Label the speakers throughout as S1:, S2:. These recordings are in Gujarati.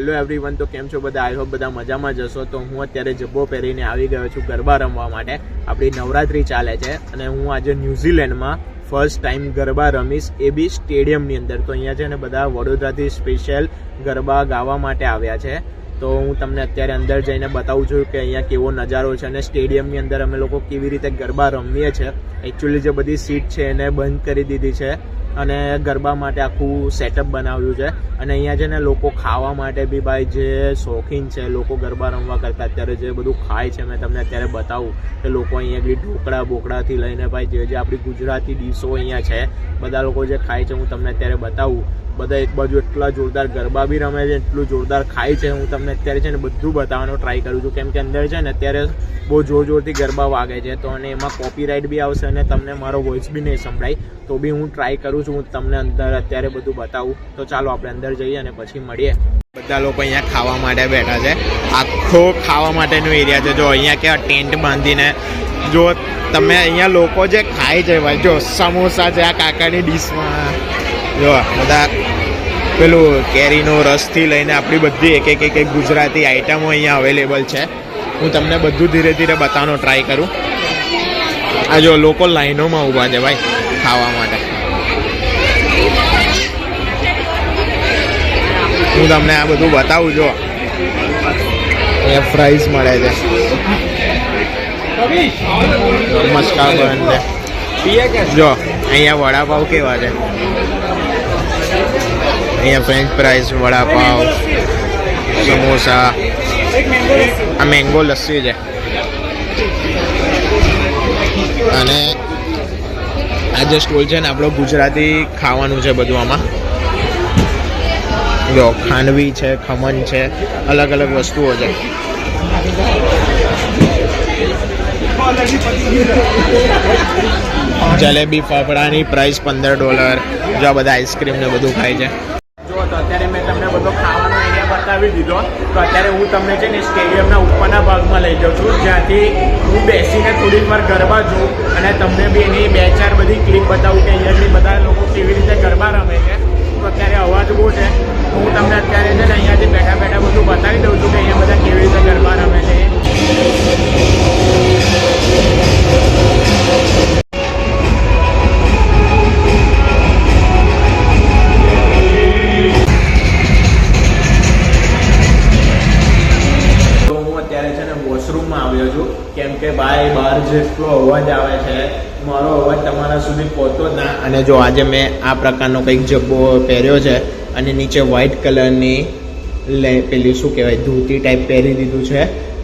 S1: હેલો એવરીવન, તો કેમ છો બધા? આઈ હોપ બધા મજામાં જ હશો. તો હું અત્યારે જબ્બો પહેરીને આવી ગયો છું ગરબા રમવા માટે. આપણી નવરાત્રી ચાલે છે અને હું આજે ન્યૂઝીલેન્ડમાં ફર્સ્ટ ટાઈમ ગરબા રમીશ, એ બી સ્ટેડિયમની અંદર. તો અહીંયા છે ને બધા વડોદરાથી સ્પેશિયલ ગરબા ગાવા માટે આવ્યા છે. તો હું તમને અત્યારે અંદર જઈને બતાવું છું કે અહીંયા કેવો નજારો છે અને સ્ટેડિયમની અંદર અમે લોકો કેવી રીતે ગરબા રમીએ છીએ. એકચ્યુઅલી જે બધી સીટ છે એને બંધ કરી દીધી છે અને ગરબા માટે આખું સેટઅપ બનાવ્યું છે. અને અહીંયા છે ને લોકો ખાવા માટે બી ભાઈ જે શોખીન છે, લોકો ગરબા રમવા કરતાં અત્યારે જે બધું ખાય છે મેં તમને અત્યારે બતાવું કે લોકો અહીંયા આગળ ઢોકળા બોકળાથી લઈને ભાઈ જે આપણી ગુજરાતી ડીશો અહીંયા છે બધા લોકો જે ખાય છે હું તમને અત્યારે બતાવું. બધા એક બાજુ એટલા જોરદાર ગરબા બી રમે છે, એટલું જોરદાર ખાય છે. હું તમને અત્યારે છે ને બધું બતાવવાનો ટ્રાય કરું છું કેમ કે અંદર છે ને અત્યારે બહુ જોરથી ગરબા વાગે છે. તો અને એમાં કોપીરાઇટ બી આવશે અને તમને મારો વોઇસ બી નહીં સંભળાય. તો બી હું ટ્રાય કરું છું, હું તમને અંદર અત્યારે બધું બતાવું. તો ચાલો આપણે અંદર જઈએ અને પછી મળીએ. બધા લોકો અહીંયા ખાવા માટે બેઠા છે. આખો ખાવા માટેનો એરિયા છે. જો અહીંયા કેવા ટેન્ટ બાંધીને જો તમે અહીંયા લોકો જે ખાય છે ભાઈ, જો સમોસા છે આ કાકાની ડીશમાં, જો બધા પેલું કેરીનો રસથી લઈને આપણી બધી એક ગુજરાતી આઈટમો અહીંયા અવેલેબલ છે. હું તમને બધું ધીરે ધીરે બતાવવાનો ટ્રાય કરું. આ જો લોકો લાઈનોમાં ઊભા છે ભાઈ ખાવા માટે. હું તમને આ બધું બતાવું. જો અહીંયા ફ્રાઈઝ મળે છે, મસ્કા બન ને જો અહીંયા વડાપાવ કેવા છે. અહીંયા ફ્રેન્ચ ફ્રાઈઝ, વડાપાવ, સમોસા, આ મેંગો લસ્સી છે. અને આ જે સ્ટોલ છે ને આપણો ગુજરાતી ખાવાનું છે બધું. આમાં જો ખાંડવી છે, ખમણ છે, અલગ અલગ વસ્તુઓ છે. જલેબી ફાફડાની પ્રાઇસ $15. જો આ બધા આઈસ્ક્રીમ ને બધું ખાય છે. જો તો અત્યારે મેં તમને બધો ખાવાનો એરિયા બતાવી દીધો. તો અત્યારે હું તમને છે ને સ્ટેડિયમના ઉપરના ભાગમાં લઈ જાઉં છું, જ્યાંથી હું બેસીને થોડીક વાર ગરબા જોઉં અને તમને બી એની 2-4 બધી ક્લિપ બતાવું કે અહીંયાથી બધા લોકો કેવી રીતે ગરબા રમે છે. તો અત્યારે અવાજ બહુ છે, તો હું તમને અત્યારે છે ને અહીંયાથી બેઠા બેઠા બધું બતાવી દઉં છું કે અહીંયા બધા કેવી રીતે ગરબા રમે છે. વોશરૂમમાં આવ્યો છું કેમ કે ભાઈ બહાર જેટલો અવાજ આવે છે મારો અવાજ તમારા સુધી પહોંચતો જ ના. અને જો આજે મેં આ પ્રકારનો કંઈક જબ્બો પહેર્યો છે અને નીચે વ્હાઇટ કલરની પેલી શું કહેવાય ધોતી ટાઈપ પહેરી દીધું છે.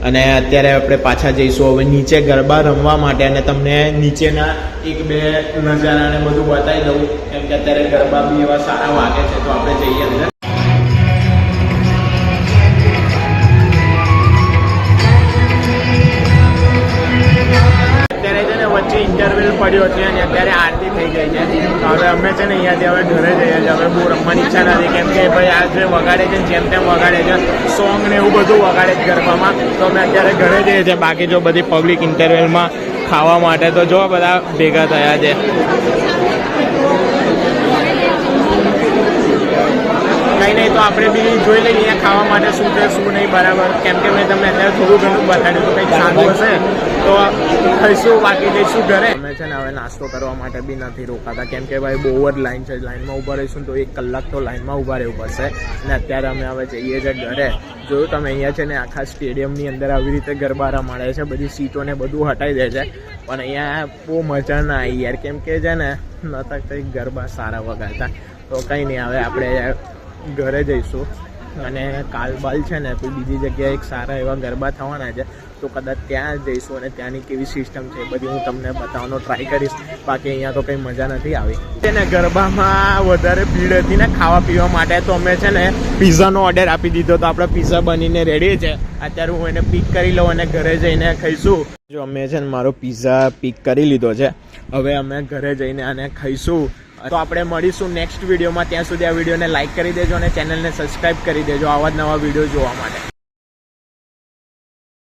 S1: અને અત્યારે આપણે પાછા જઈશું હવે નીચે ગરબા રમવા માટે અને તમને નીચેના 1-2 નજારાને બધું બતાવી દઉં કેમ કે અત્યારે ગરબા બી એવા સારા વાગે છે. તો આપણે જઈએ અંદર. ઇન્ટરવેલ પડ્યો છે અને અત્યારે આરતી થઈ ગઈ છે. હવે અમે છે ને અહીંયાથી હવે ઘરે જઈએ છીએ. હવે બહુ રમવાની ઈચ્છા નથી કેમ કે ભાઈ આ જે વગાડે છે જેમ તેમ વગાડે છે, સોંગ ને એવું બધું વગાડે છે ગરબામાં. તો અમે અત્યારે ઘરે જઈએ છીએ. બાકી જો બધી પબ્લિક ઇન્ટરવેલમાં ખાવા માટે તો જો બધા ભેગા થયા છે. કંઈ નહીં, તો આપણે બી જોઈ લઈએ અહીંયા ખાવા માટે શું છે શું નહીં. બરાબર, કેમ કે મેં તમને અત્યારે થોડું ઘણું બતાડ્યું. તો કંઈક સારું હશે તો ખાઈશું, બાકી જઈશું ઘરે. અમે છે ને હવે નાસ્તો કરવા માટે બી નથી રોકાતા કેમ કે ભાઈ બહુ જ લાઈન છે. લાઈનમાં ઊભા રહીશું તો 1 કલાક તો લાઈનમાં ઊભા રહેવું પડશે. અને અત્યારે અમે હવે જઈએ છીએ ઘરે. જોયું તમે અહીંયા છે ને આખા સ્ટેડિયમની અંદર આવી રીતે ગરબા રમાડે છે. બધી સીટોને બધું હટાવી દે છે પણ અહીંયા બહુ મજા ના આવી યાર કેમ કે છે ને નતા કંઈક ગરબા સારા વગાડતા. તો કંઈ નહીં, હવે આપણે ઘરે જઈશું અને કાલબાલ છે ને કોઈ બીજી જગ્યાએ એક સારા એવા ગરબા થવાના છે. તો કદાચ ત્યાં જઈશું અને ત્યાંની કેવી સિસ્ટમ છે બધી હું તમને બતાવવાનો ટ્રાય કરીશ. બાકી અહીંયા તો કંઈ મજા નથી આવી છે ને. ગરબામાં વધારે ભીડ હતી ને ખાવા પીવા માટે, તો અમે છે ને પિઝાનો ઓર્ડર આપી દીધો. તો આપણે પિઝા બનીને રેડી છે. અત્યારે હું એને પિક કરી લઉં અને ઘરે જઈને ખાઈશું. જો અમે છે ને મારો પિઝા પિક કરી લીધો છે. હવે અમે ઘરે જઈને આને ખાઈશું. તો આપણે મળીશું નેક્સ્ટ વિડીયોમાં. ત્યાં સુધી આ વિડીયોને લાઇક કરી દેજો અને ચેનલને સબસ્ક્રાઈબ કરી દેજો આવા જ નવા વિડીયો જોવા માટે.